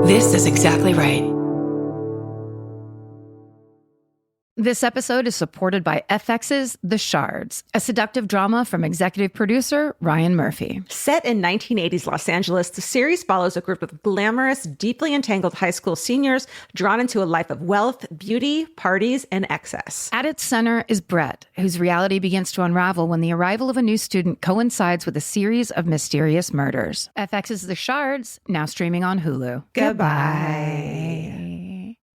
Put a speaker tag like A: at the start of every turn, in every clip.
A: This is exactly right.
B: This episode is supported by FX's The Shards, a seductive drama from executive producer Ryan Murphy.
C: Set in 1980s Los Angeles, the series follows a group of glamorous, deeply entangled high school seniors drawn into a life of wealth, beauty, parties, and excess.
B: At its center is Brett, whose reality begins to unravel when the arrival of a new student coincides with a series of mysterious murders. FX's The Shards, now streaming on Hulu.
C: Goodbye.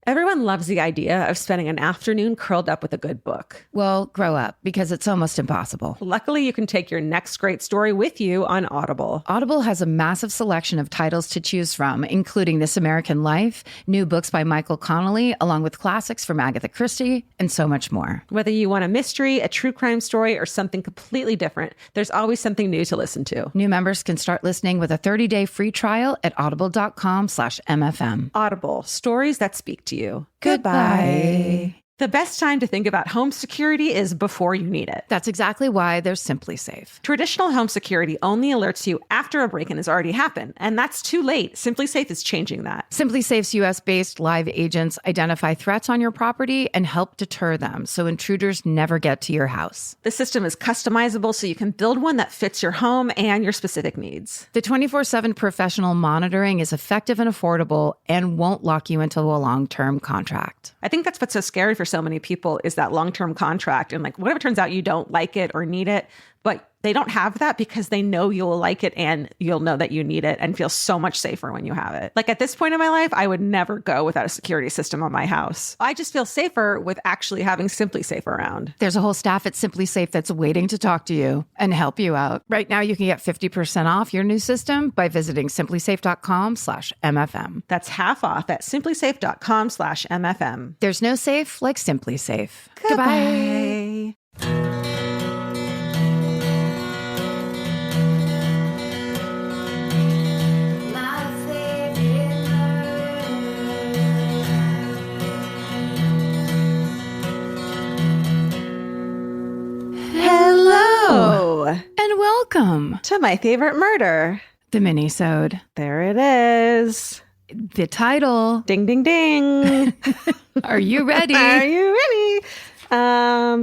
C: Everyone loves the idea of spending an afternoon curled up with a good book.
B: Well, grow up, because it's almost impossible.
C: Luckily, you can take your next great story with you on Audible.
B: Audible has a massive selection of titles to choose from, including This American Life, new books by Michael Connelly, along with classics from Agatha Christie, and so much more.
C: Whether you want a mystery, a true crime story, or something completely different, there's always something new to listen to.
B: New members can start listening with a 30-day free trial at audible.com/MFM.
C: Audible, stories that speak to you.
B: Goodbye.
C: The best time to think about home security is before you need it.
B: That's exactly why there's Simply Safe.
C: Traditional home security only alerts you after a break-in has already happened, and that's too late. Simply Safe is changing that.
B: Simply Safe's US-based live agents identify threats on your property and help deter them so intruders never get to your house.
C: The system is customizable so you can build one that fits your home and your specific needs.
B: The 24/7 professional monitoring is effective and affordable and won't lock you into a long-term contract.
C: I think that's what's so scary for so many people is that long-term contract. And like, what if it turns out you don't like it or need it, but they don't have that because they know you'll like it and you'll know that you need it and feel so much safer when you have it. Like at this point in my life, I would never go without a security system on my house. I just feel safer with actually having Simply Safe around.
B: There's a whole staff at Simply Safe that's waiting to talk to you and help you out. Right now, you can get 50% off your new system by visiting simplysafe.com/MFM.
C: That's half off at simplysafe.com/MFM.
B: There's no safe like Simply Safe.
C: Goodbye. Hello.
B: And welcome
C: To my favorite murder.
B: the Minisode.
C: There it is.
B: The title.
C: Ding, ding, ding.
B: Are you ready?
C: Are you ready?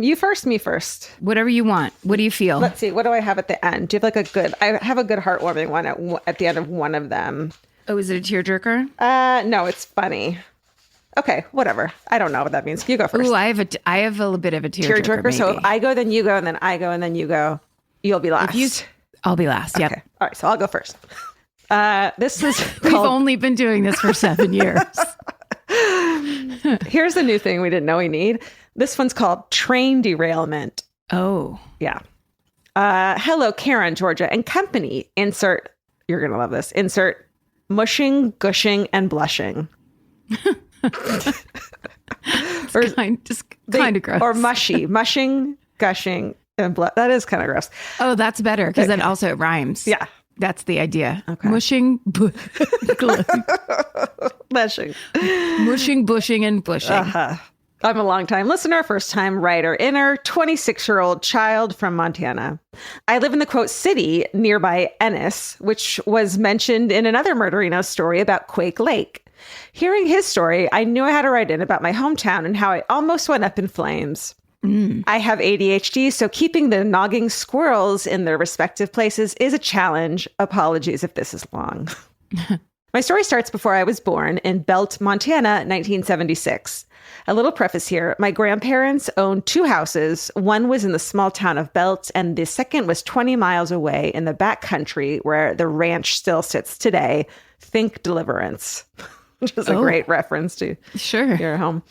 C: You first, me first.
B: Whatever you want. What do you feel?
C: Let's see. What do I have at the end? Do you have like a good, I have a good heartwarming one at the end of one of them.
B: Oh, is it a tearjerker?
C: No, it's funny. Okay, whatever. I don't know what that means. You go first.
B: Ooh, I have a little bit of a tearjerker.
C: So if I go, then you go, and then I go, and then you go. You'll be last.
B: I'll be last. Yep.
C: Okay. All right. So I'll go first. This is
B: We've only been doing this for 7 years.
C: Here's the new thing we didn't know we need. This one's called Train Derailment.
B: Oh.
C: Yeah. Hello, Karen, Georgia, and company. Insert, you're going to love this. Insert mushing, gushing, and blushing.
B: Just kind of gross.
C: Or mushing, gushing, and that is kind of gross.
B: Oh, that's better because then also it rhymes.
C: Yeah.
B: That's the idea.
C: Okay.
B: Mushing,
C: Mushing.
B: mushing, bushing, and bushing.
C: I'm a long-time listener, first-time writer, inner 26-year-old child from Montana. I live in the, quote, city nearby Ennis, which was mentioned in another Murderino story about Quake Lake. Hearing his story, I knew I had to write in about my hometown and how it almost went up in flames. I have ADHD, so keeping the nogging squirrels in their respective places is a challenge. Apologies if this is long. My story starts before I was born in Belt, Montana, 1976. A little preface here. My grandparents owned 2 houses. One was in the small town of Belt, and the second was 20 miles away in the back country where the ranch still sits today. Think Deliverance. Which is a great reference to your home.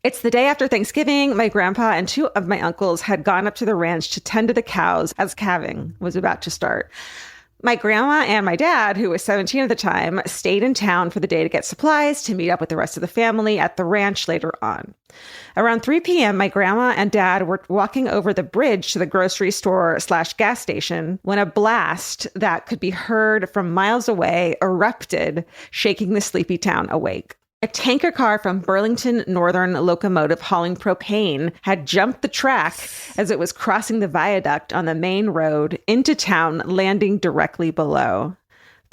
C: It's the day after Thanksgiving. My grandpa and 2 of my uncles had gone up to the ranch to tend to the cows as calving was about to start. My grandma and my dad, who was 17 at the time, stayed in town for the day to get supplies to meet up with the rest of the family at the ranch later on. Around 3 p.m., my grandma and dad were walking over the bridge to the grocery store/gas station when a blast that could be heard from miles away erupted, shaking the sleepy town awake. A tanker car from Burlington Northern Locomotive hauling propane had jumped the track as it was crossing the viaduct on the main road into town, landing directly below.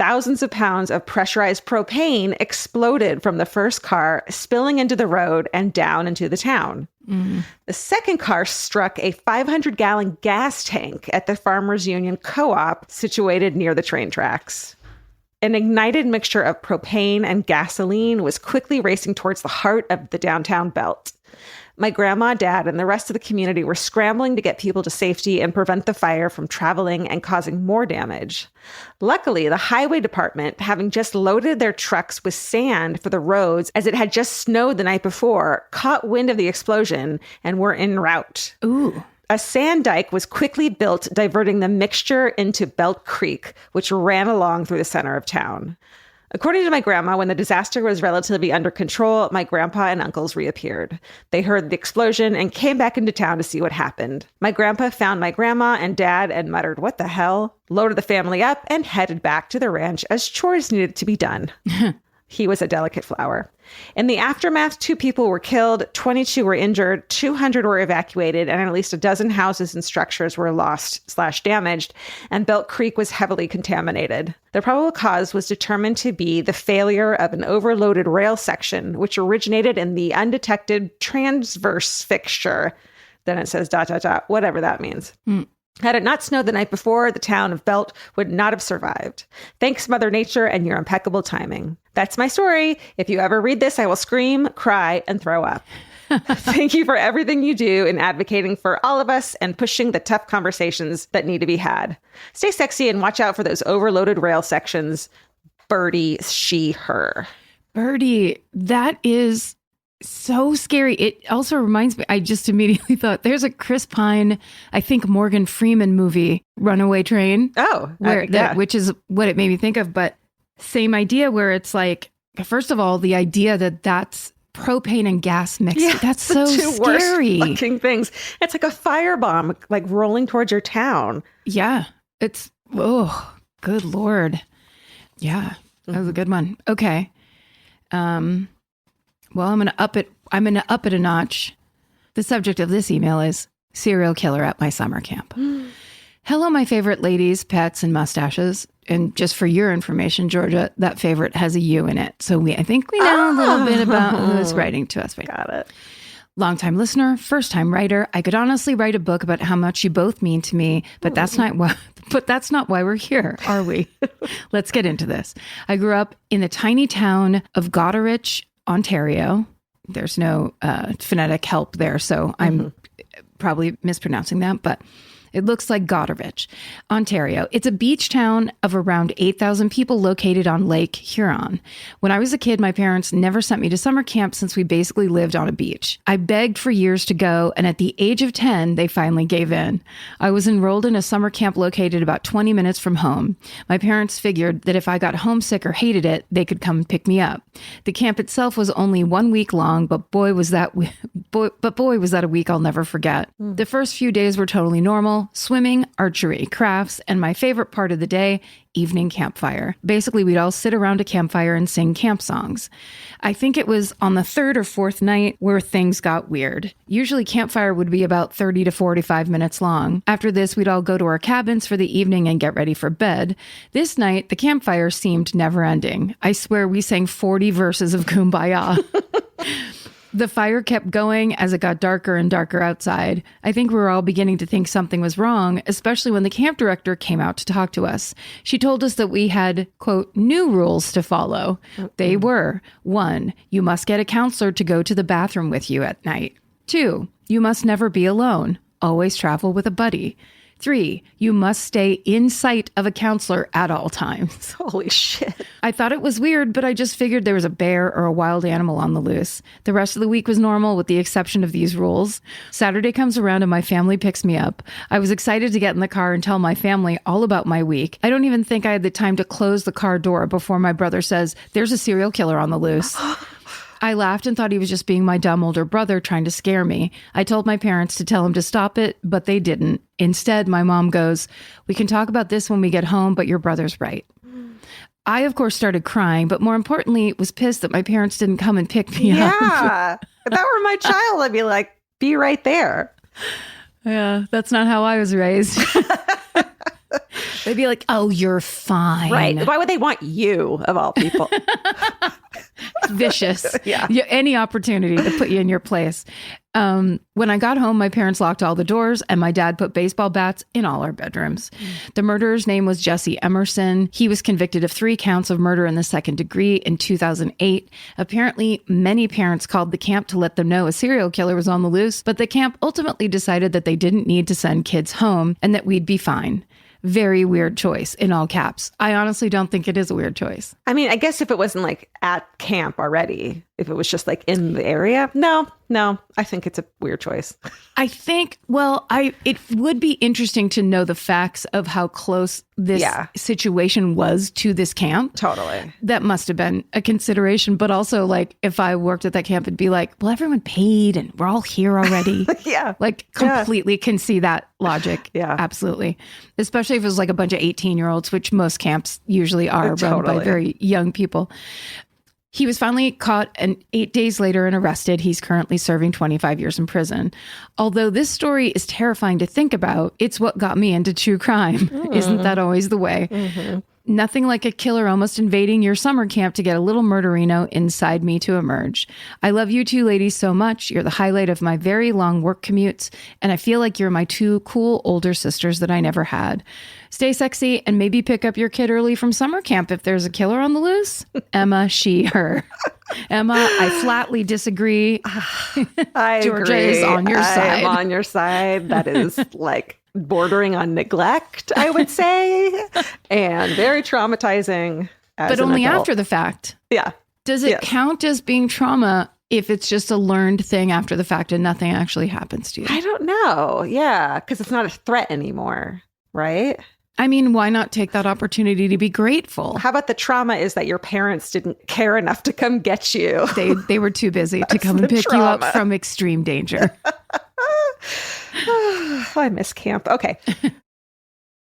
C: thousands of pounds of pressurized propane exploded from the first car, spilling into the road and down into the town. The second car struck a 500-gallon gas tank at the Farmers Union Co-op situated near the train tracks. An ignited mixture of propane and gasoline was quickly racing towards the heart of the downtown belt. My grandma, dad, and the rest of the community were scrambling to get people to safety and prevent the fire from traveling and causing more damage. Luckily, the highway department, having just loaded their trucks with sand for the roads as it had just snowed the night before, caught wind of the explosion and were en route.
B: Ooh.
C: A sand dike was quickly built, diverting the mixture into Belt Creek, which ran along through the center of town. According to my grandma, when the disaster was relatively under control, my grandpa and uncles reappeared. They heard the explosion and came back into town to see what happened. My grandpa found my grandma and dad and muttered, "What the hell?" Loaded the family up and headed back to the ranch as chores needed to be done. He was a delicate flower. In the aftermath, 2 people were killed, 22 were injured, 200 were evacuated, and at least a dozen houses and structures were lost/damaged, and Belt Creek was heavily contaminated. The probable cause was determined to be the failure of an overloaded rail section, which originated in the undetected transverse fixture. Then it says ... whatever that means. Had it not snowed the night before, the town of Belt would not have survived. Thanks, Mother Nature, and your impeccable timing. That's my story. If you ever read this, I will scream, cry, and throw up. Thank you for everything you do in advocating for all of us and pushing the tough conversations that need to be had. Stay sexy and watch out for those overloaded rail sections. Birdie, she, her.
B: Birdie, that is so scary. It also reminds me, I just immediately thought there's a Chris Pine, I think Morgan Freeman movie, Runaway Train.
C: Oh,
B: which is what it made me think of. But same idea where it's like, first of all, the idea that that's propane and gas mixed.
C: Yeah,
B: that's so scary.
C: Worst fucking things. It's like a firebomb, like rolling towards your town.
B: Yeah. It's, oh, good Lord. Yeah. That was a good one. Okay. Well, I'm going to up it a notch. The subject of this email is serial killer at my summer camp. Hello, my favorite ladies, pets, and mustaches. And just for your information, Georgia, that favorite has a U in it. So I think we know a little bit about who is writing to us.
C: Got it.
B: Longtime listener, first-time writer. I could honestly write a book about how much you both mean to me, but that's not why we're here, are we? Let's get into this. I grew up in the tiny town of Goderich, Ontario. There's no phonetic help there, so I'm probably mispronouncing that, but it looks like Goderich, Ontario. It's a beach town of around 8,000 people located on Lake Huron. When I was a kid, my parents never sent me to summer camp since we basically lived on a beach. I begged for years to go, and at the age of 10, they finally gave in. I was enrolled in a summer camp located about 20 minutes from home. My parents figured that if I got homesick or hated it, they could come pick me up. The camp itself was only 1 week long, but boy, was that a week I'll never forget. The first few days were totally normal. Swimming, archery, crafts, and my favorite part of the day, evening campfire. Basically, we'd all sit around a campfire and sing camp songs. I think it was on the 3rd or 4th night where things got weird. Usually campfire would be about 30 to 45 minutes long. After this, we'd all go to our cabins for the evening and get ready for bed. This night, the campfire seemed never ending. I swear we sang 40 verses of Kumbaya. The fire kept going as it got darker and darker outside. I think we were all beginning to think something was wrong, especially when the camp director came out to talk to us. She told us that we had, quote, new rules to follow. They were, 1, you must get a counselor to go to the bathroom with you at night. 2, you must never be alone. Always travel with a buddy. 3, you must stay in sight of a counselor at all times.
C: Holy shit.
B: I thought it was weird, but I just figured there was a bear or a wild animal on the loose. The rest of the week was normal with the exception of these rules. Saturday comes around and my family picks me up. I was excited to get in the car and tell my family all about my week. I don't even think I had the time to close the car door before my brother says, "There's a serial killer on the loose." I laughed and thought he was just being my dumb older brother trying to scare me. I told my parents to tell him to stop it, but they didn't. Instead, my mom goes, "We can talk about this when we get home, but your brother's right." I, of course, started crying, but more importantly, was pissed that my parents didn't come and pick me up.
C: Yeah. If that were my child, I'd be like, be right there.
B: Yeah, that's not how I was raised. They'd be like, oh, you're fine.
C: Right. Why would they want you, of all people?
B: Vicious.
C: Yeah.
B: Any opportunity to put you in your place. When I got home, my parents locked all the doors and my dad put baseball bats in all our bedrooms. The murderer's name was Jesse Emerson. He was convicted of 3 counts of murder in the second degree in 2008. Apparently, many parents called the camp to let them know a serial killer was on the loose, but the camp ultimately decided that they didn't need to send kids home and that we'd be fine. Very weird choice, in all caps. I honestly don't think it is a weird choice.
C: I mean, I guess if it wasn't like at camp already, if it was just like in the area, no, I think it's a weird choice.
B: I think, it would be interesting to know the facts of how close this situation was to this camp.
C: Totally.
B: That must have been a consideration. But also, like, if I worked at that camp, it'd be like, well, everyone paid and we're all here already.
C: Yeah.
B: Like, completely can see that logic.
C: Yeah.
B: Absolutely. Especially if it was like a bunch of 18-year-olds, which most camps usually are run by very young people. He was finally caught and 8 days later and arrested. He's currently serving 25 years in prison. Although this story is terrifying to think about, it's what got me into true crime. Isn't that always the way? Mm-hmm. Nothing like a killer almost invading your summer camp to get a little murderino inside me to emerge. I love you two ladies so much. You're the highlight of my very long work commutes, and I feel like you're my 2 cool older sisters that I never had. Stay sexy and maybe pick up your kid early from summer camp if there's a killer on the loose. Emma, she, her. Emma, I flatly disagree. Georgia is on your side.
C: I'm on your side. That is like bordering on neglect, I would say, and very traumatizing.
B: But only after the fact.
C: Yeah.
B: Does it count as being trauma if it's just a learned thing after the fact and nothing actually happens to you?
C: I don't know. Yeah, because it's not a threat anymore, right?
B: I mean, why not take that opportunity to be grateful?
C: How about the trauma is that your parents didn't care enough to come get you?
B: They were too busy to come and pick you up from extreme danger.
C: I miss camp. Okay.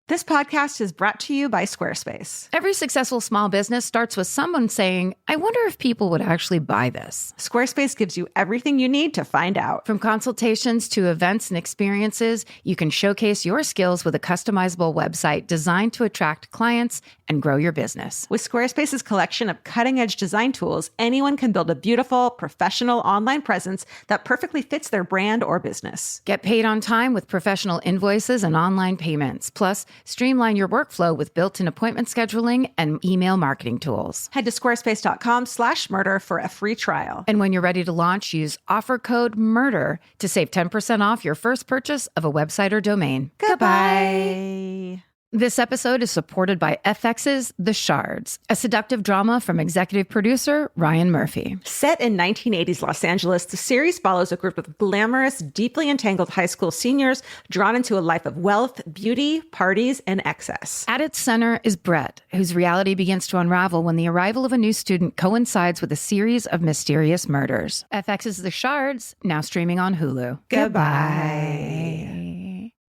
C: This podcast is brought to you by Squarespace.
B: Every successful small business starts with someone saying, I wonder if people would actually buy this.
C: Squarespace gives you everything you need to find out.
B: From consultations to events and experiences, you can showcase your skills with a customizable website designed to attract clients and grow your business.
C: With Squarespace's collection of cutting-edge design tools, anyone can build a beautiful, professional online presence that perfectly fits their brand or business.
B: Get paid on time with professional invoices and online payments. Plus, streamline your workflow with built-in appointment scheduling and email marketing tools.
C: Head to squarespace.com/murder for a free trial.
B: And when you're ready to launch, use offer code MURDER to save 10% off your first purchase of a website or domain.
C: Goodbye.
B: This episode is supported by FX's The Shards, a seductive drama from executive producer Ryan Murphy.
C: Set in 1980s Los Angeles, the series follows a group of glamorous, deeply entangled high school seniors drawn into a life of wealth, beauty, parties, and excess.
B: At its center is Brett, whose reality begins to unravel when the arrival of a new student coincides with a series of mysterious murders. FX's The Shards, now streaming on Hulu.
C: Goodbye.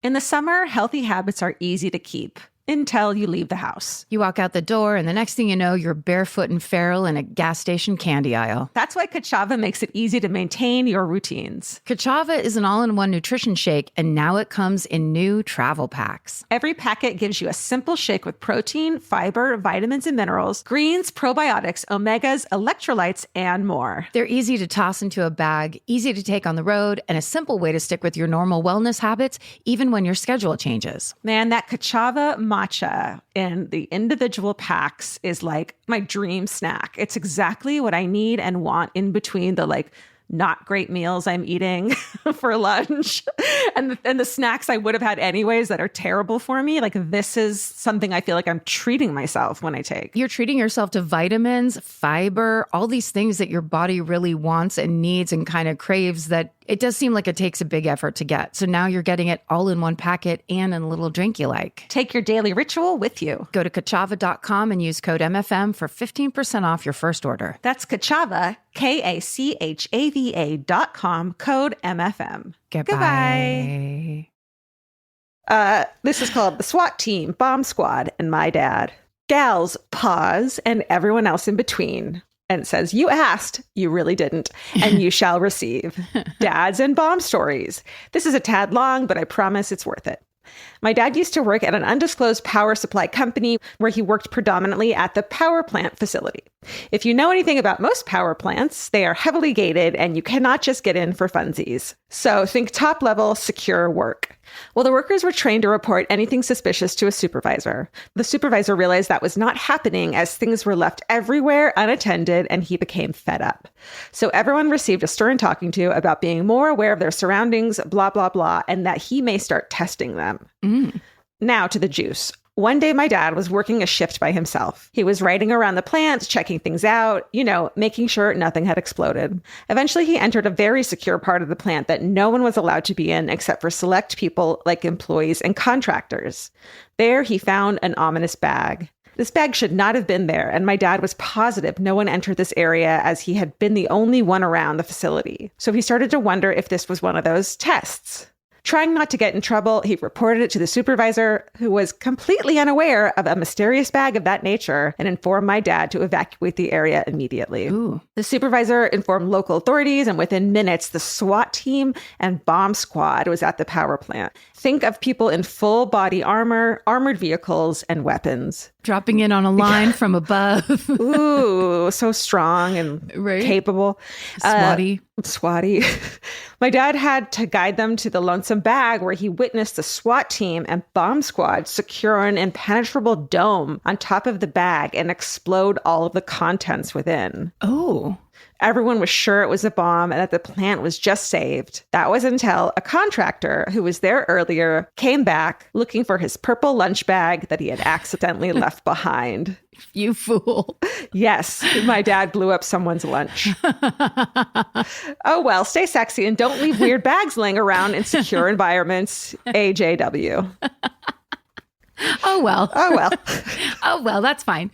C: In the summer, healthy habits are easy to keep until you leave the house.
B: You walk out the door, and the next thing you know, you're barefoot and feral in a gas station candy aisle.
C: That's why Kachava makes it easy to maintain your routines.
B: Kachava is an all-in-one nutrition shake, and now it comes in new travel packs.
C: Every packet gives you a simple shake with protein, fiber, vitamins and minerals, greens, probiotics, omegas, electrolytes, and more.
B: They're easy to toss into a bag, easy to take on the road, and a simple way to stick with your normal wellness habits, even when your schedule changes.
C: Man, that Kachava matcha in the individual packs is like my dream snack. It's exactly what I need and want in between the not great meals I'm eating for lunch and the snacks I would have had anyways that are terrible for me. Like, this is something I feel like I'm treating myself when I take.
B: You're treating yourself to vitamins, fiber, all these things that your body really wants and needs and kind of craves that it does seem like it takes a big effort to get. So now you're getting it all in one packet and in a little drink you like.
C: Take your daily ritual with you.
B: Go to Kachava.com and use code MFM for 15% off your first order.
C: That's Kachava, KACHAVA.com, code MFM.
B: Goodbye.
C: This is called The SWAT Team, Bomb Squad, and My Dad. Gals, pause, and everyone else in between. And it says, you asked, you really didn't, and you shall receive. Dads and bomb stories. This is a tad long, but I promise it's worth it. My dad used to work at an undisclosed power supply company where he worked predominantly at the power plant facility. If you know anything about most power plants, they are heavily gated and you cannot just get in for funsies. So think top-level secure work. Well, the workers were trained to report anything suspicious to a supervisor. The supervisor realized that was not happening as things were left everywhere unattended, and he became fed up. So everyone received a stern talking to about being more aware of their surroundings, blah, blah, blah, and that he may start testing them. Now to the juice. One day, my dad was working a shift by himself. He was riding around the plant, checking things out, making sure nothing had exploded. Eventually, he entered a very secure part of the plant that no one was allowed to be in except for select people like employees and contractors. There, he found an ominous bag. This bag should not have been there, and my dad was positive no one entered this area as he had been the only one around the facility. So he started to wonder if this was one of those tests. Trying not to get in trouble, he reported it to the supervisor, who was completely unaware of a mysterious bag of that nature, and informed my dad to evacuate the area immediately.
B: Ooh.
C: The supervisor informed local authorities, and within minutes, the SWAT team and bomb squad was at the power plant. Think of people in full body armor, armored vehicles, and weapons.
B: Dropping in on a line from above.
C: Ooh, so strong and capable. Swatty. My dad had to guide them to the lonesome bag where he witnessed the SWAT team and bomb squad secure an impenetrable dome on top of the bag and explode all of the contents within.
B: Oh.
C: Everyone was sure it was a bomb and that the plant was just saved. That was until a contractor who was there earlier came back looking for his purple lunch bag that he had accidentally left behind.
B: You fool.
C: Yes, my dad blew up someone's lunch. Oh, well, stay sexy and don't leave weird bags laying around in secure environments. AJW.
B: Oh, well. Oh, well, that's fine.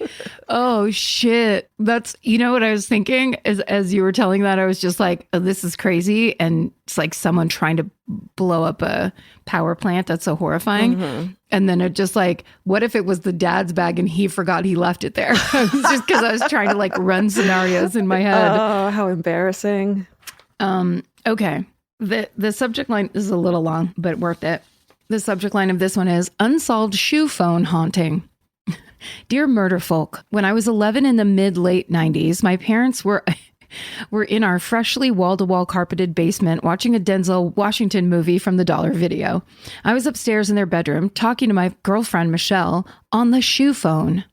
B: Oh, shit. That's, what I was thinking as you were telling that, I was just like, oh, this is crazy. And it's like someone trying to blow up a power plant. That's so horrifying. Mm-hmm. And then it just like, what if it was the dad's bag and he forgot he left it there? It was just because I was trying to like run scenarios in my head.
C: Oh, how embarrassing.
B: Okay. The subject line is a little long, but worth it. The subject line of this one is Unsolved Shoe Phone Haunting. Dear murder folk, when I was 11 in the mid-late 90s, my parents were in our freshly wall-to-wall carpeted basement watching a Denzel Washington movie from the Dollar Video. I was upstairs in their bedroom talking to my girlfriend, Michelle, on the shoe phone.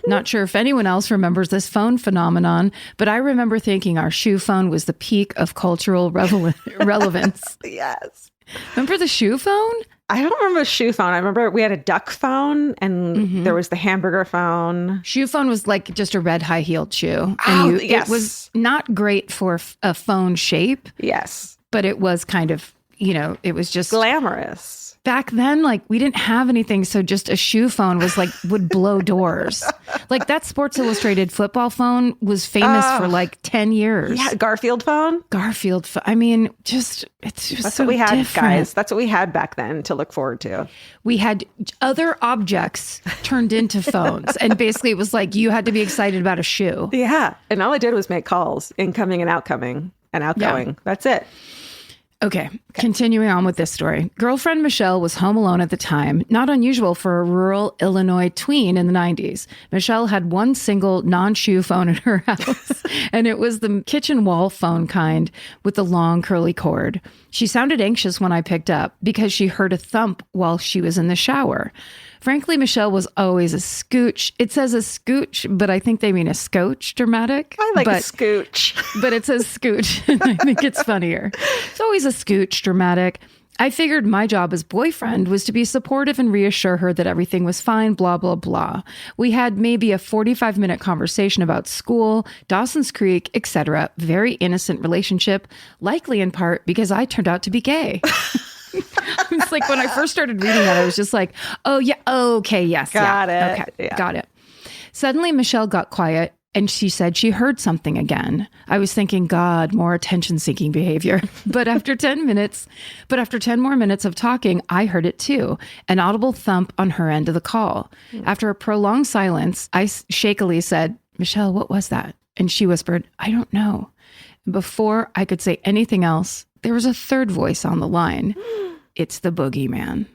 B: Not sure if anyone else remembers this phone phenomenon, but I remember thinking our shoe phone was the peak of cultural relevance.
C: Yes.
B: Remember the shoe phone?
C: I don't remember a shoe phone. I remember we had a duck phone and there was the hamburger phone.
B: Shoe phone was like just a red high-heeled shoe.
C: And yes.
B: It was not great for a phone shape.
C: Yes.
B: But it was kind of, it was just
C: glamorous.
B: Back then, like, we didn't have anything, so just a shoe phone was like, would blow doors. Like, that Sports Illustrated football phone was famous for like 10 years.
C: Yeah, Garfield phone?
B: I mean, it's just
C: That's
B: so
C: what we had,
B: different.
C: guys. That's what we had back then to look forward to.
B: We had other objects turned into phones. And basically, it was like, you had to be excited about a shoe.
C: Yeah. And all I did was make calls, incoming and outgoing. Yeah. That's it.
B: Okay, continuing on with this story. Girlfriend Michelle was home alone at the time, not unusual for a rural Illinois tween in the 90s. Michelle had one single non-shoe phone in her house, and it was the kitchen wall phone kind with the long curly cord. She sounded anxious when I picked up because she heard a thump while she was in the shower. Frankly, Michelle was always a scooch. It says a scooch, but I think they mean a scotch dramatic.
C: I like a scooch.
B: But it says scooch, and I think it's funnier. It's always a scooch dramatic. I figured my job as boyfriend was to be supportive and reassure her that everything was fine, blah, blah, blah. We had maybe a 45-minute conversation about school, Dawson's Creek, etc. Very innocent relationship, likely in part because I turned out to be gay. It's like when I first started reading that, I was just like, oh, yeah, okay, yes.
C: Got it.
B: Okay, yeah. Got it. Suddenly, Michelle got quiet and she said she heard something again. I was thinking, God, more attention-seeking behavior. But after 10 more minutes of talking, I heard it too, an audible thump on her end of the call. After a prolonged silence, I shakily said, Michelle, what was that? And she whispered, I don't know. And before I could say anything else, there was a third voice on the line. It's the boogeyman.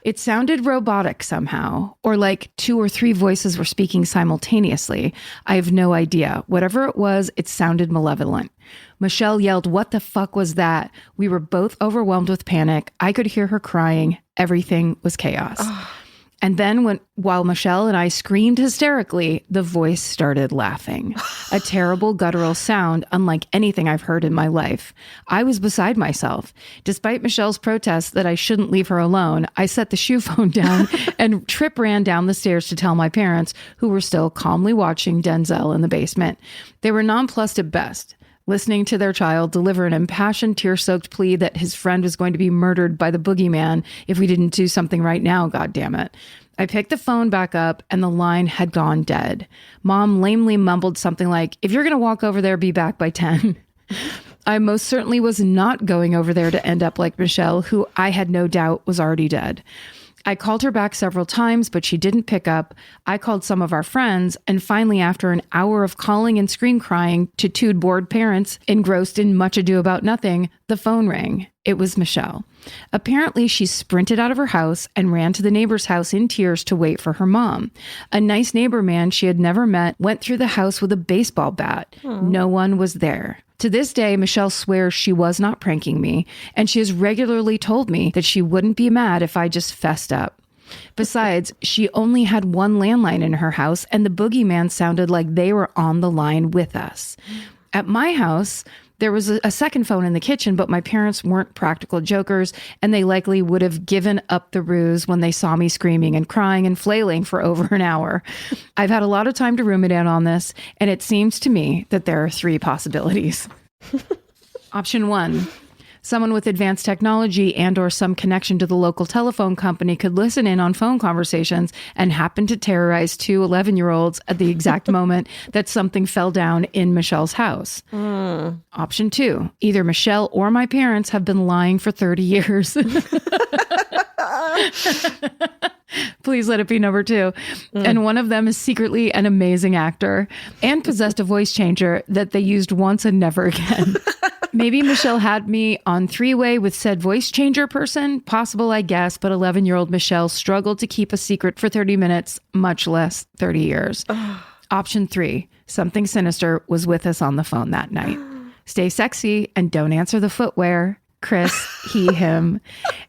B: It sounded robotic somehow, or like 2 or 3 voices were speaking simultaneously. I have no idea. Whatever it was, it sounded malevolent. Michelle yelled, "What the fuck was that?" We were both overwhelmed with panic. I could hear her crying. Everything was chaos. And then while Michelle and I screamed hysterically, the voice started laughing. A terrible guttural sound unlike anything I've heard in my life. I was beside myself. Despite Michelle's protests that I shouldn't leave her alone, I set the shoe phone down and Trip ran down the stairs to tell my parents, who were still calmly watching Denzel in the basement. They were nonplussed at best, listening to their child deliver an impassioned, tear-soaked plea that his friend was going to be murdered by the boogeyman if we didn't do something right now, goddammit. I picked the phone back up and the line had gone dead. Mom lamely mumbled something like, "If you're going to walk over there, be back by 10. I most certainly was not going over there to end up like Michelle, who I had no doubt was already dead. I called her back several times, but she didn't pick up. I called some of our friends, and finally, after an hour of calling and scream crying to 2 bored parents engrossed in much ado about nothing, the phone rang. It was Michelle. Apparently, she sprinted out of her house and ran to the neighbor's house in tears to wait for her mom. A nice neighbor man she had never met went through the house with a baseball bat. No one was there. To this day, Michelle swears she was not pranking me, and she has regularly told me that she wouldn't be mad if I just fessed up. Besides, she only had 1 landline in her house, and the boogeyman sounded like they were on the line with us. At my house, there was a second phone in the kitchen, but my parents weren't practical jokers, and they likely would have given up the ruse when they saw me screaming and crying and flailing for over an hour. I've had a lot of time to ruminate on this, and it seems to me that there are 3 possibilities. Option 1. Someone with advanced technology and or some connection to the local telephone company could listen in on phone conversations and happen to terrorize 2 11-year-olds at the exact moment that something fell down in Michelle's house. Option 2. Either Michelle or my parents have been lying for 30 years. Please let it be number 2. And one of them is secretly an amazing actor and possessed a voice changer that they used once and never again. Maybe Michelle had me on 3-way with said voice changer person. Possible, I guess, but 11-year-old Michelle struggled to keep a secret for 30 minutes, much less 30 years. Option 3. Something sinister was with us on the phone that night. Stay sexy and don't answer the footwear. Chris, he, him.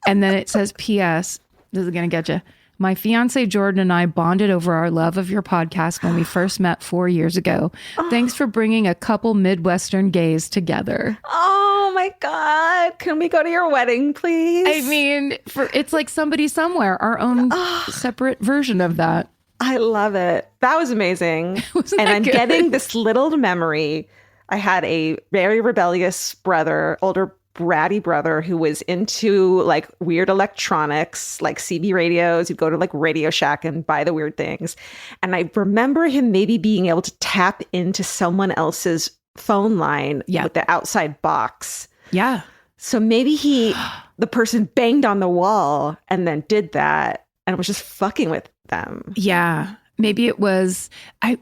B: And then it says, P.S. This is going to get you. My fiance Jordan and I bonded over our love of your podcast when we first met 4 years ago. Thanks for bringing a couple Midwestern gays together.
C: Oh my God. Can we go to your wedding, please?
B: I mean, it's like Somebody Somewhere, our own separate version of that.
C: I love it. That was amazing.
B: And
C: I'm getting this little memory. I had a very rebellious brother, older bratty brother, who was into like weird electronics, like CB radios. He'd go to like Radio Shack and buy the weird things. And I remember him maybe being able to tap into someone else's phone line with the outside box.
B: Yeah.
C: So maybe the person banged on the wall and then did that and was just fucking with them. Yeah.
B: Maybe it was, I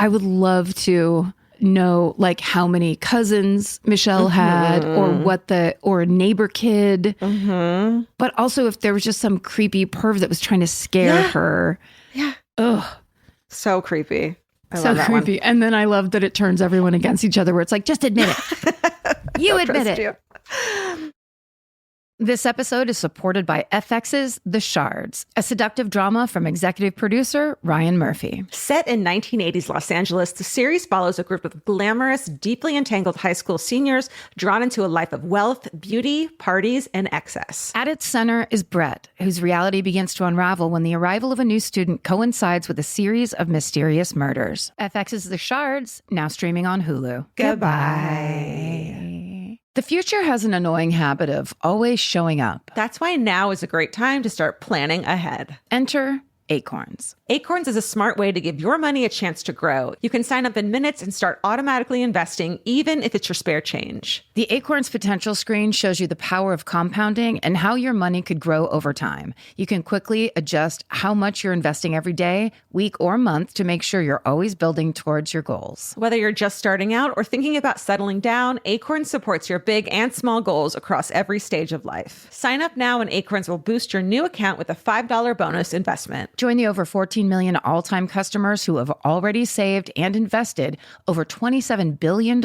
B: would love to know like how many cousins Michelle had or a neighbor kid. But also if there was just some creepy perv that was trying to scare her.
C: Yeah.
B: Ugh.
C: So creepy. I
B: so
C: love that
B: creepy.
C: One.
B: And then I love that it turns everyone against each other where it's like, just admit it. You admit it. This episode is supported by FX's The Shards, a seductive drama from executive producer Ryan Murphy.
C: Set in 1980s Los Angeles, the series follows a group of glamorous, deeply entangled high school seniors drawn into a life of wealth, beauty, parties, and excess.
B: At its center is Brett, whose reality begins to unravel when the arrival of a new student coincides with a series of mysterious murders. FX's The Shards, now streaming on Hulu.
C: Goodbye.
B: The future has an annoying habit of always showing up.
C: That's why now is a great time to start planning ahead.
B: Enter Acorns.
C: Acorns is a smart way to give your money a chance to grow. You can sign up in minutes and start automatically investing, even if it's your spare change.
B: The Acorns potential screen shows you the power of compounding and how your money could grow over time. You can quickly adjust how much you're investing every day, week, or month to make sure you're always building towards your goals.
C: Whether you're just starting out or thinking about settling down, Acorns supports your big and small goals across every stage of life. Sign up now and Acorns will boost your new account with a $5 bonus investment.
B: Join the over 14 million all-time customers who have already saved and invested over $27 billion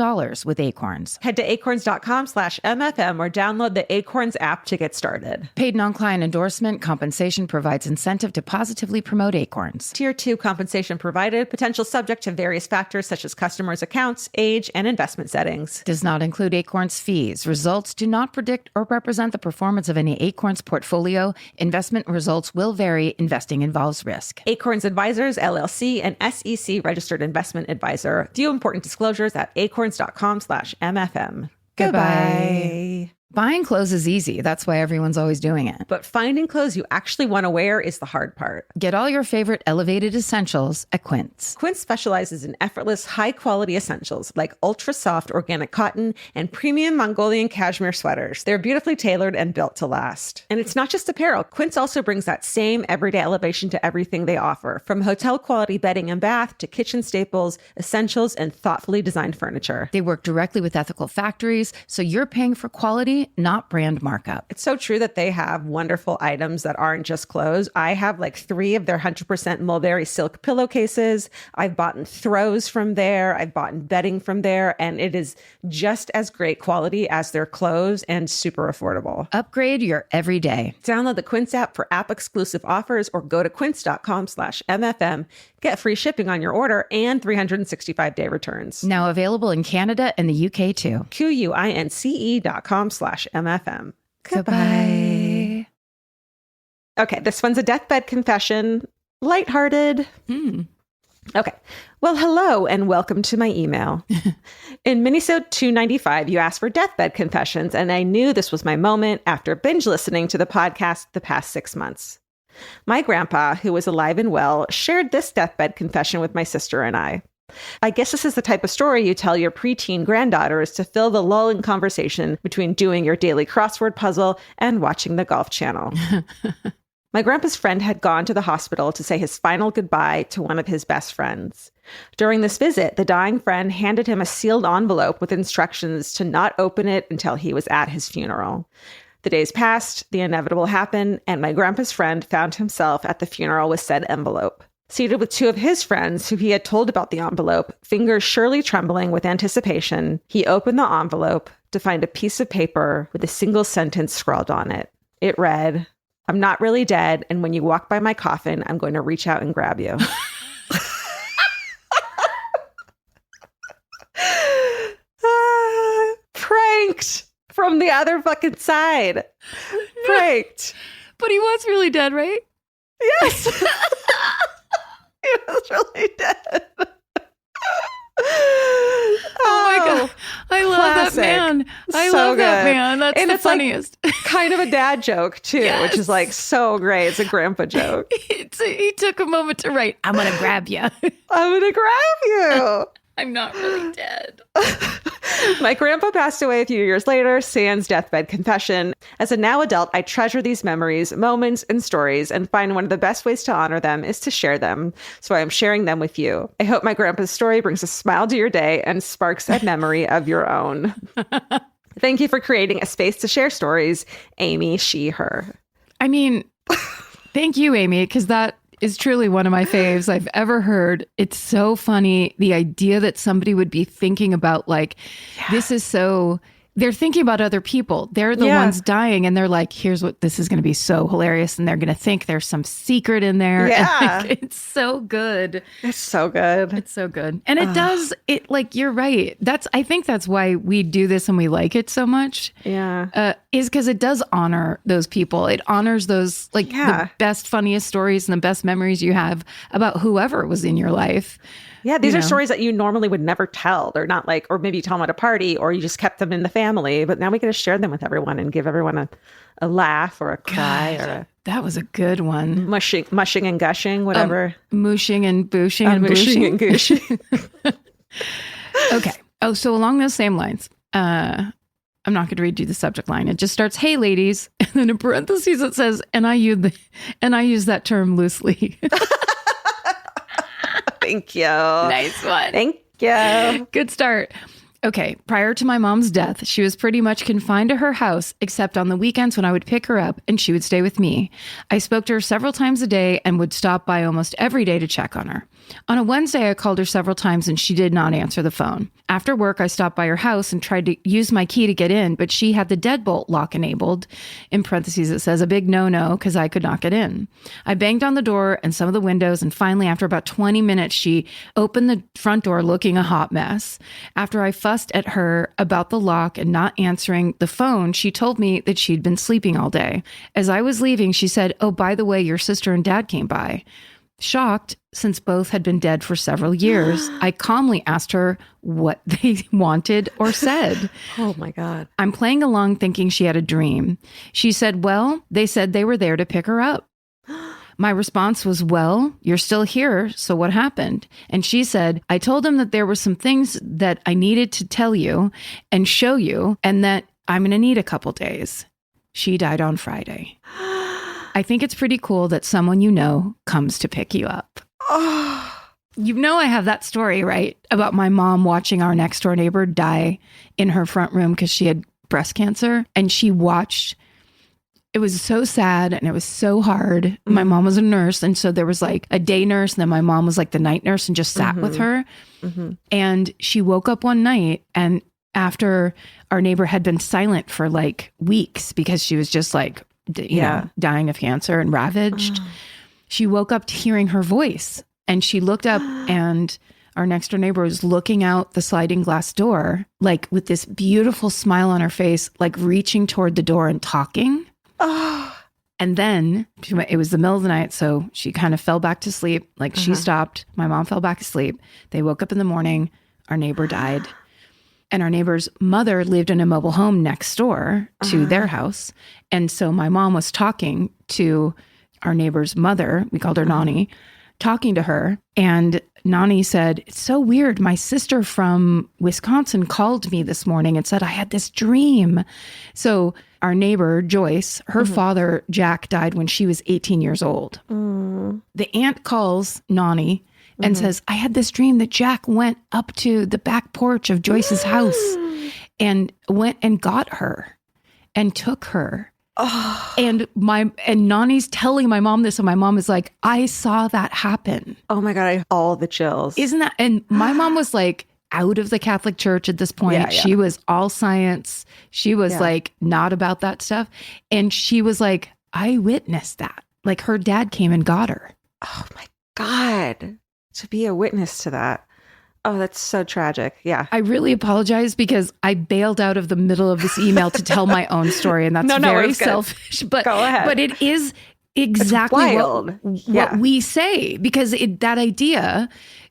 B: with Acorns.
C: Head to acorns.com/MFM or download the Acorns app to get started.
B: Paid non-client endorsement compensation provides incentive to positively promote Acorns.
C: Tier 2 compensation provided, potential subject to various factors such as customers' accounts, age, and investment settings.
B: Does not include Acorns fees. Results do not predict or represent the performance of any Acorns portfolio. Investment results will vary. Investing involves risk.
C: Acorns Advisors, LLC, an SEC registered investment advisor. View important disclosures at acorns.com/MFM. Goodbye.
B: Buying clothes is easy. That's why everyone's always doing it.
C: But finding clothes you actually want to wear is the hard part.
B: Get all your favorite elevated essentials at Quince.
C: Quince specializes in effortless, high-quality essentials like ultra-soft organic cotton and premium Mongolian cashmere sweaters. They're beautifully tailored and built to last. And it's not just apparel. Quince also brings that same everyday elevation to everything they offer, from hotel-quality bedding and bath to kitchen staples, essentials, and thoughtfully designed furniture.
B: They work directly with ethical factories, so you're paying for quality, not brand markup.
C: It's so true that they have wonderful items that aren't just clothes. I have like 3 of their 100% mulberry silk pillowcases. I've bought throws from there. I've bought bedding from there. And it is just as great quality as their clothes and super affordable.
B: Upgrade your everyday.
C: Download the Quince app for app-exclusive offers or go to quince.com/MFM. Get free shipping on your order and 365-day returns.
B: Now available in Canada and the UK too.
C: QUINCE.com/MFM.
B: Goodbye.
C: Okay, this one's a deathbed confession. Lighthearted. Okay. Well, hello and welcome to my email. In Minisode 295, you asked for deathbed confessions, and I knew this was my moment after binge listening to the podcast the past 6 months. My grandpa, who was alive and well, shared this deathbed confession with my sister and I. I guess this is the type of story you tell your preteen granddaughters to fill the lull in conversation between doing your daily crossword puzzle and watching the Golf Channel. My grandpa's friend had gone to the hospital to say his final goodbye to one of his best friends. During this visit, the dying friend handed him a sealed envelope with instructions to not open it until he was at his funeral. The days passed, the inevitable happened, and my grandpa's friend found himself at the funeral with said envelope. Seated with 2 of his friends who he had told about the envelope, fingers surely trembling with anticipation, he opened the envelope to find a piece of paper with a single sentence scrawled on it. It read, "I'm not really dead, and when you walk by my coffin, I'm going to reach out and grab you." Pranked from the other fucking side. Pranked.
B: But he was really dead, right?
C: Yes. He was really dead.
B: Oh my God. I love
C: classic.
B: that man. I
C: So
B: love that
C: good.
B: man. That's
C: And
B: the
C: it's like
B: funniest.
C: kind of a dad joke too, which is like so great. It's a grandpa joke.
B: He took a moment to write, "I'm going to grab you."
C: I'm going to grab you.
B: I'm not really dead.
C: My grandpa passed away a few years later, sans deathbed confession. As a now adult, I treasure these memories, moments, and stories, and find one of the best ways to honor them is to share them. So I am sharing them with you. I hope my grandpa's story brings a smile to your day and sparks a memory of your own. Thank you for creating a space to share stories, Amy, she, her.
B: I mean, thank you, Amy, because that is truly one of my faves I've ever heard. It's so funny. The idea that somebody would be thinking about this is so, they're thinking about other people. They're the ones dying and they're like, here's what, this is going to be so hilarious. And they're going to think there's some secret in there.
C: Yeah.
B: It's so good.
C: It's so good.
B: It's so good. And it does, you're right. I think that's why we do this and we like it so much.
C: Yeah.
B: Is because it does honor those people. It honors those, the best, funniest stories and the best memories you have about whoever was in your life.
C: Yeah, these are stories that you normally would never tell. They're not or maybe you tell them at a party or you just kept them in the family. But now we get to share them with everyone and give everyone a laugh or a cry or
B: That was a good one.
C: Mushing and gushing, whatever.
B: Mooshing and booshing and
C: Mushing and
B: booshing.
C: gooshing.
B: Okay. Oh, so along those same lines, I'm not going to read you the subject line. It just starts, "Hey, ladies," and then in parentheses it says, and I use that term loosely.
C: Thank you.
B: Nice one.
C: Thank you.
B: Good start. Okay, prior to my mom's death, she was pretty much confined to her house, except on the weekends when I would pick her up and she would stay with me. I spoke to her several times a day and would stop by almost every day to check on her. On a Wednesday, I called her several times and she did not answer the phone. After work, I stopped by her house and tried to use my key to get in, but she had the deadbolt lock enabled. In parentheses, it says a big no-no because I could not get in. I banged on the door and some of the windows, and finally, after about 20 minutes, she opened the front door looking a hot mess. After I fussed at her about the lock and not answering the phone, she told me that she'd been sleeping all day. As I was leaving, she said, "Oh, by the way, your sister and dad came by." Shocked, since both had been dead for several years, I calmly asked her what they wanted or said.
C: Oh my God.
B: I'm playing along thinking she had a dream. She said, "Well, they said they were there to pick her up." My response was, "Well, you're still here, so what happened?" And she said, "I told them that there were some things that I needed to tell you and show you, and that I'm going to need a couple days." She died on Friday. I think it's pretty cool that someone you know comes to pick you up.
C: Oh.
B: You know, I have that story, right? About my mom watching our next door neighbor die in her front room because she had breast cancer. And she watched, it was so sad and it was so hard. Mm-hmm. My mom was a nurse. And so there was like a day nurse. And then my mom was like the night nurse and just sat with her. Mm-hmm. And she woke up one night, and after our neighbor had been silent for like weeks because she was just like, you know, dying of cancer and ravaged. She woke up to hearing her voice, and she looked up, and our next door neighbor was looking out the sliding glass door, like with this beautiful smile on her face, like reaching toward the door and talking. And then it was the middle of the night. So she kind of fell back to sleep. Like she stopped. My mom fell back asleep. They woke up in the morning. Our neighbor died. And our neighbor's mother lived in a mobile home next door to their house. And so my mom was talking to our neighbor's mother. We called her Nani, talking to her. And Nani said, "It's so weird. My sister from Wisconsin called me this morning and said I had this dream." So our neighbor, Joyce, her father, Jack, died when she was 18 years old. The aunt calls Nani and says, "I had this dream that Jack went up to the back porch of Joyce's house and went and got her and took her." And Nani's telling my mom this, and my mom is like, "I saw that happen."
C: Oh my God, I have all the chills.
B: Isn't that? And my mom was like out of the Catholic Church at this point. She was all science. She was like not about that stuff. And she was like, "I witnessed that. Like her dad came and got her."
C: Oh my God. To be a witness to that. Oh, that's so tragic. Yeah.
B: I really apologize because I bailed out of the middle of this email to tell my own story, and that's very selfish. But
C: go ahead.
B: But it is exactly what we say, because that idea,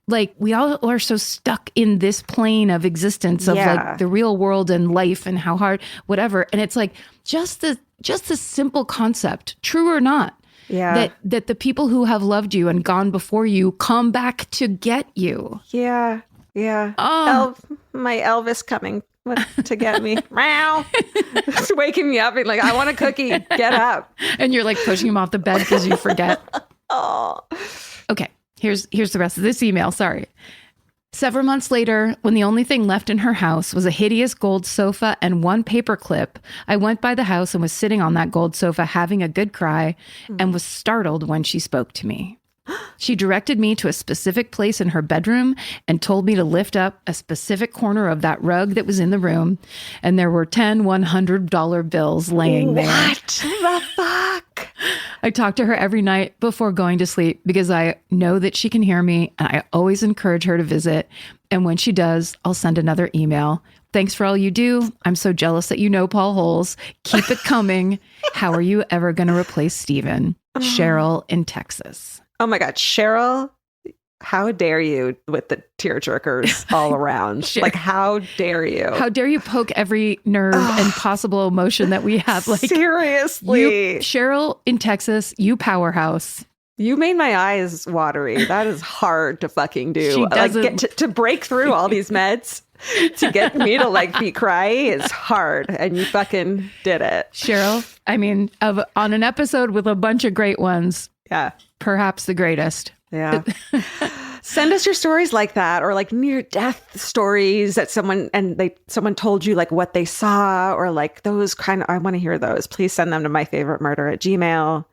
B: like we all are so stuck in this plane of existence of like the real world and life and how hard, whatever. And it's like just the simple concept, true or not.
C: Yeah.
B: That the people who have loved you and gone before you come back to get you.
C: Yeah. Yeah. My Elvis coming to get me. Meow. It's waking me up and like, "I want a cookie. Get up."
B: And you're like pushing him off the bed because you forget.
C: Oh.
B: Okay. Here's the rest of this email. Sorry. Several months later, when the only thing left in her house was a hideous gold sofa and one paper clip, I went by the house and was sitting on that gold sofa having a good cry and was startled when she spoke to me. She directed me to a specific place in her bedroom and told me to lift up a specific corner of that rug that was in the room. And there were 10 $100 bills laying there.
C: What the fuck?
B: I talk to her every night before going to sleep because I know that she can hear me, and I always encourage her to visit. And when she does, I'll send another email. "Thanks for all you do. I'm so jealous that you know Paul Holes. Keep it coming. How are you ever going to replace Steven? Cheryl in Texas."
C: Oh my God, Cheryl, how dare you with the tearjerkers all around?
B: Sure.
C: Like, how dare you?
B: How dare you poke every nerve and possible emotion that we have? Like,
C: seriously.
B: Cheryl in Texas, you powerhouse.
C: You made my eyes watery. That is hard to fucking do.
B: She
C: Like,
B: doesn't-
C: to break through all these meds to get me to like be cryy is hard. And you fucking did it.
B: Cheryl, I mean, on an episode with a bunch of great ones,
C: Yeah.
B: perhaps the greatest.
C: Yeah. Send us your stories like that, or like near death stories that someone told you like what they saw, or like those kind of, I want to hear those. Please send them to myfavoriteMurder@gmail.com.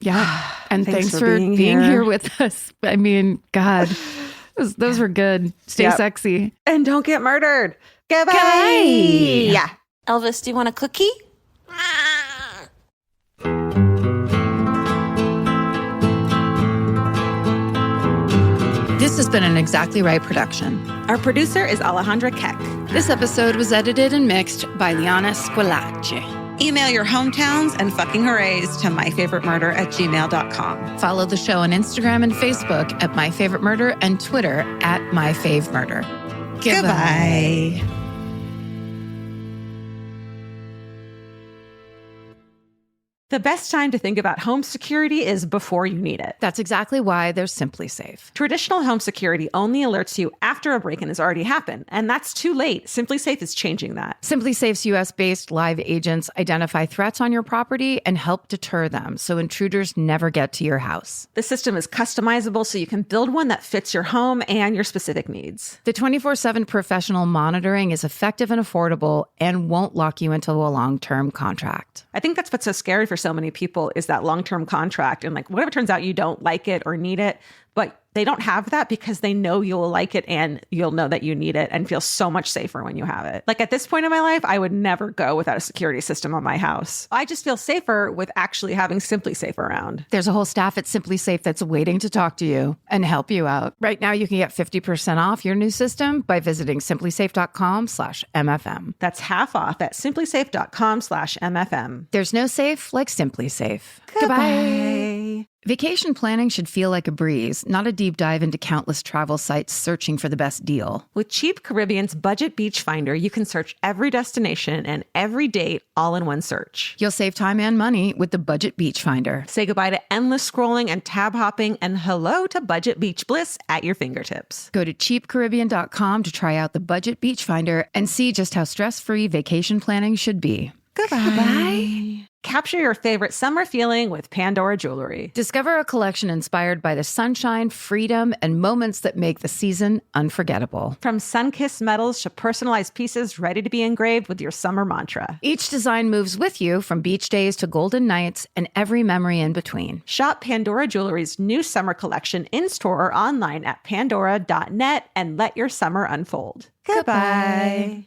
B: Yeah. And thanks for
C: being
B: being
C: here.
B: here with us. I mean, God, those were good. Stay
C: Yep.
B: sexy.
C: And don't get murdered. Goodbye.
B: Goodbye.
C: Yeah.
A: Elvis, do you want a cookie?
B: This has been an Exactly Right production.
C: Our producer is Alejandra Keck.
B: This episode was edited and mixed by Liana Squillace.
D: Email your hometowns and fucking hoorays to myfavoriteMurder@gmail.com.
B: Follow the show on Instagram and Facebook at My Favorite Murder and Twitter at My Fave Murder.
D: Goodbye.
C: The best time to think about home security is before you need it.
B: That's exactly why they're Simply Safe.
C: Traditional home security only alerts you after a break-in has already happened, and that's too late. Simply Safe is changing that.
B: Simply Safe's US-based live agents identify threats on your property and help deter them so intruders never get to your house.
C: The system is customizable so you can build one that fits your home and your specific needs.
B: The 24/7 professional monitoring is effective and affordable and won't lock you into a long-term contract.
C: I think that's what's so scary for so many people is that long-term contract. And like, what if it turns out you don't like it or need it, but they don't have that because they know you'll like it and you'll know that you need it and feel so much safer when you have it. Like at this point in my life, I would never go without a security system on my house. I just feel safer with actually having Simply Safe around.
B: There's a whole staff at Simply Safe that's waiting to talk to you and help you out. Right now, you can get 50% off your new system by visiting simplysafe.com/MFM.
C: That's half off at simplysafe.com/MFM.
B: There's no safe like Simply Safe.
C: Goodbye.
B: Vacation planning should feel like a breeze, not a deep dive into countless travel sites searching for the best deal.
C: With Cheap Caribbean's Budget Beach Finder, you can search every destination and every date all in one search.
B: You'll save time and money with the Budget Beach Finder.
C: Say goodbye to endless scrolling and tab hopping, and hello to Budget Beach Bliss at your fingertips.
B: Go to cheapcaribbean.com to try out the Budget Beach Finder and see just how stress-free vacation planning should be.
C: Goodbye. Capture your favorite summer feeling with Pandora Jewelry.
B: Discover a collection inspired by the sunshine, freedom, and moments that make the season unforgettable.
C: From sun-kissed metals to personalized pieces ready to be engraved with your summer mantra.
B: Each design moves with you from beach days to golden nights and every memory in between.
C: Shop Pandora Jewelry's new summer collection in-store or online at pandora.net and let your summer unfold. Goodbye.